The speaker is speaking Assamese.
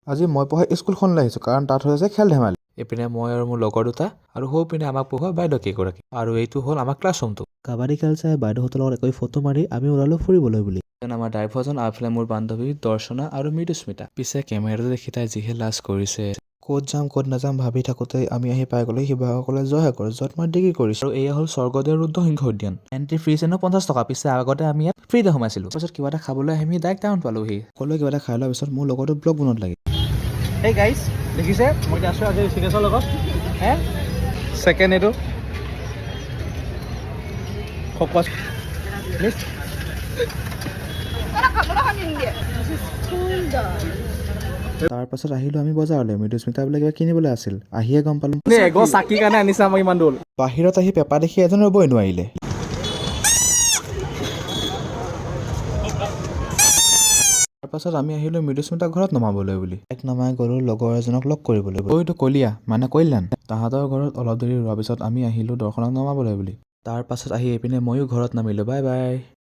আজি মই পঢ়া স্কুলখনলৈ আহিছোঁ কাৰণ তাত হৈছে খেল ধেমালি। এইপিনে মই আৰু মোৰ লগৰ দুটা আৰু সৌপিনে আমাক পঢ়োৱা বাইদেউ কেইগৰাকী। আৰু এইটো হ'ল আমাৰ ক্লাছৰুমটো। কাবাডী খেল চাই বাইদেউহঁতৰ লগত একো ফটো মাৰি আমি ওলালোঁ ফুৰিবলৈ বুলি। আমাৰ ড্ৰাইভাৰজন আৰু এইফালে মোৰ বান্ধৱী দৰ্শনা আৰু মৃদুস্মিতা। পিছে কেমেৰাটো দেখি তাই যিহে লাজ কৰিছে। ক'ত যাম ক'ত নাযাম ভাবি থাকোঁতে আমি আহি পাই গ'লো শিৱসাগৰ কলেজ জয়সাগৰ, য'ত মই ডিগ্ৰী কৰিছোঁ। আৰু এয়া হ'ল স্বৰ্গদেউ ৰুদ্ৰসিংহ উদ্যান। এণ্ট্ৰি ফিজ হেনো 50 টকা। পিছে আগতে আমি ইয়াত ফ্ৰীতে সোমাইছিলোঁ। তাৰপিছত কিবা এটা খাবলৈ আমি ডাইৰেক্ট টাউন পালোহি। সকলোৱে কিবা এটা খাই লোৱাৰ পিছত মোৰ লগতো ব্লগ বনোৱাত লাগিল। হেই গাইজ, দেখিছে মই এতিয়া আছোঁ আজি ঋষিকেশৰ লগত। ছেকেণ্ড এইটো ফ'কাছ প্লিজ। তাৰ পাছত আহিলোঁ আমি বজাৰলৈ। মৃদুস্মিতা বোলে কিবা কিনিবলৈ আছিল। আহিয়ে গম পালোঁ এগৰ চাকিৰ কাৰণে আনিছে আমাক ইমান দূৰ। বাহিৰত আহি পেপা দেখি এজন ৰ'বই নোৱাৰিলে। তাৰপাছত আমি আহিলোঁ মৃদুস্মিতাক ঘৰত নমাবলৈ বুলি। এক নমাই গ'লোঁ লগৰ এজনক লগ কৰিবলৈ। এইটো কলীয়া মানে কল্যাণ। তাহাঁতৰ ঘৰত অলপ দেৰি ৰোৱাৰ পিছত আমি আহিলোঁ দৰ্শনক নমাবলৈ বুলি। তাৰ পাছত আহি এইপিনে ময়ো ঘৰত নামিলোঁ। Bye bye.